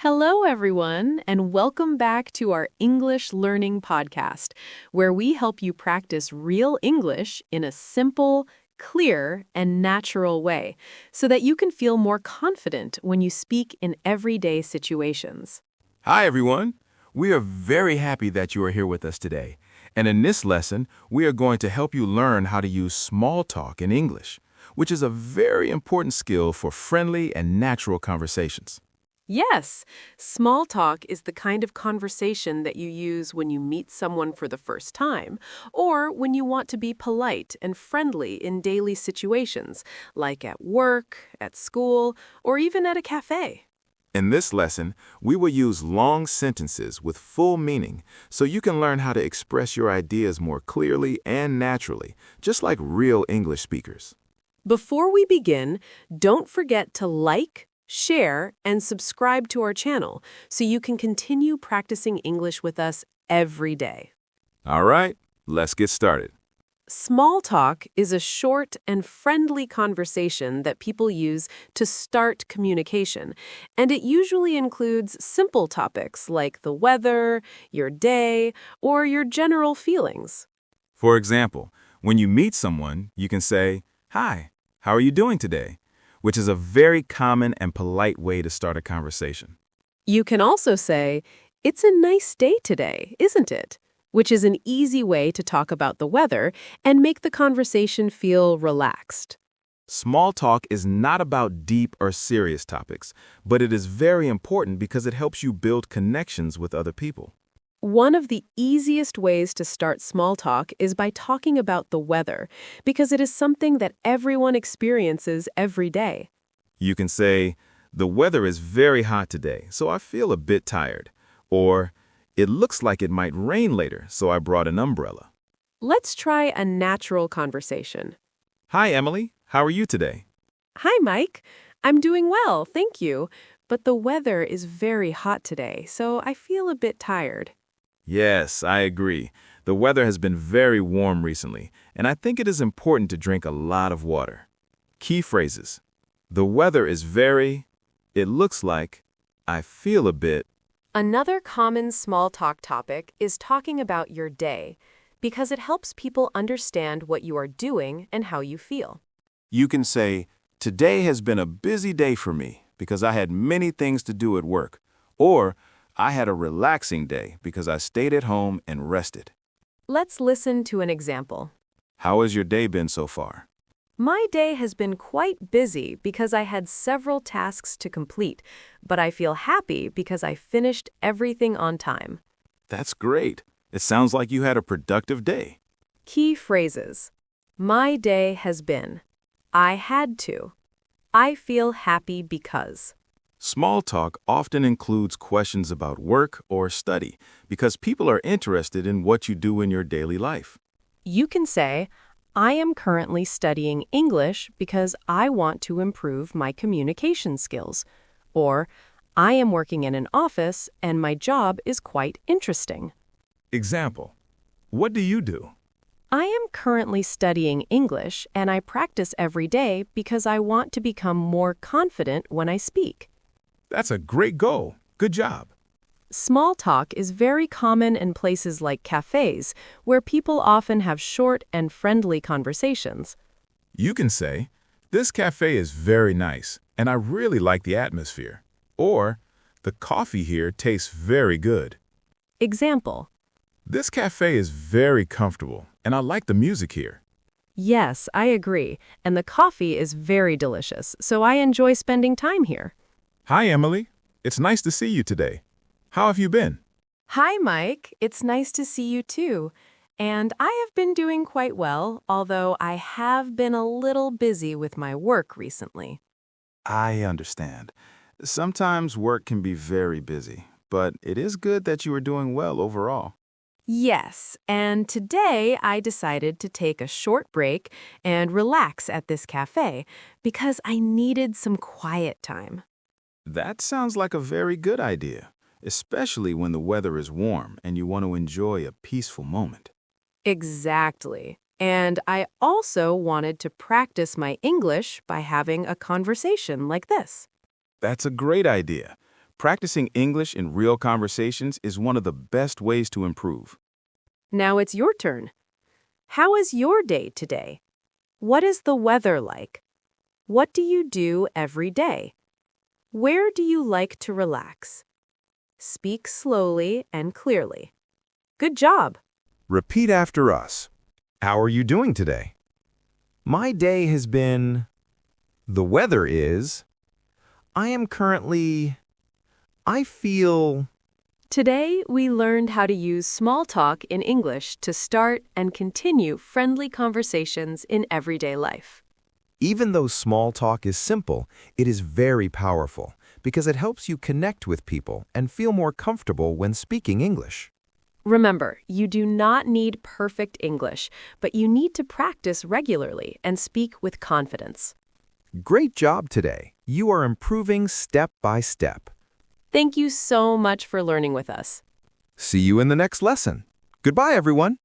Hello, everyone, and welcome back to our English Learning Podcast, where we help you practice real English in a simple, clear, and natural way so that you can feel more confident when you speak in everyday situations. Hi, everyone. We are very happy that you are here with us today. And in this lesson, we are going to help you learn how to use small talk in English, which is a very important skill for friendly and natural conversations. Yes, small talk is the kind of conversation that you use when you meet someone for the first time, or when you want to be polite and friendly in daily situations, like at work, at school, or even at a cafe. In this lesson, we will use long sentences with full meaning so you can learn how to express your ideas more clearly and naturally, just like real English speakers. Before we begin, don't forget to like, share, and subscribe to our channel so you can continue practicing English with us every day. All right, let's get started. Small talk is a short and friendly conversation that people use to start communication, and it usually includes simple topics like the weather, your day, or your general feelings. For example, when you meet someone, you can say, "Hi, how are you doing today?" which is a very common and polite way to start a conversation. You can also say, "It's a nice day today, isn't it?" which is an easy way to talk about the weather and make the conversation feel relaxed. Small talk is not about deep or serious topics, but it is very important because it helps you build connections with other people. One of the easiest ways to start small talk is by talking about the weather, because it is something that everyone experiences every day. You can say, "The weather is very hot today, so I feel a bit tired." Or, "It looks like it might rain later, so I brought an umbrella." Let's try a natural conversation. "Hi, Emily. How are you today?" "Hi, Mike. I'm doing well, thank you. But the weather is very hot today, so I feel a bit tired." "Yes, I agree. The weather has been very warm recently, and I think it is important to drink a lot of water." Key phrases. The weather is very, it looks like, I feel a bit. Another common small talk topic is talking about your day, because it helps people understand what you are doing and how you feel. You can say, "Today has been a busy day for me because I had many things to do at work." Or, "I had a relaxing day because I stayed at home and rested." Let's listen to an example. "How has your day been so far?" "My day has been quite busy because I had several tasks to complete, but I feel happy because I finished everything on time." "That's great. It sounds like you had a productive day." Key phrases. My day has been. I had to. I feel happy because. Small talk often includes questions about work or study because people are interested in what you do in your daily life. You can say, "I am currently studying English because I want to improve my communication skills." Or, "I am working in an office and my job is quite interesting." Example, what do you do? I am currently studying English and I practice every day because I want to become more confident when I speak. That's a great goal. Good job. Small talk is very common in places like cafes, where people often have short and friendly conversations. You can say, "This cafe is very nice, and I really like the atmosphere." Or, "The coffee here tastes very good." Example. "This cafe is very comfortable, and I like the music here." Yes, I agree, and the coffee is very delicious, so I enjoy spending time here. "Hi, Emily. It's nice to see you today. How have you been?" Hi, Mike. It's nice to see you too. And I have been doing quite well, although I have been a little busy with my work recently. I understand. Sometimes work can be very busy, but it is good that you are doing well overall. Yes, and today I decided to take a short break and relax at this cafe because I needed some quiet time. That sounds like a very good idea, especially when the weather is warm and you want to enjoy a peaceful moment. Exactly. And I also wanted to practice my English by having a conversation like this. That's a great idea. Practicing English in real conversations is one of the best ways to improve. Now it's your turn. How is your day today? What is the weather like? What do you do every day? Where do you like to relax? Speak slowly and clearly. Good job! Repeat after us. How are you doing today? My day has been... The weather is... I am currently... I feel... Today, we learned how to use small talk in English to start and continue friendly conversations in everyday life. Even though small talk is simple, it is very powerful because it helps you connect with people and feel more comfortable when speaking English. Remember, you do not need perfect English, but you need to practice regularly and speak with confidence. Great job today. You are improving step by step. Thank you so much for learning with us. See you in the next lesson. Goodbye, everyone.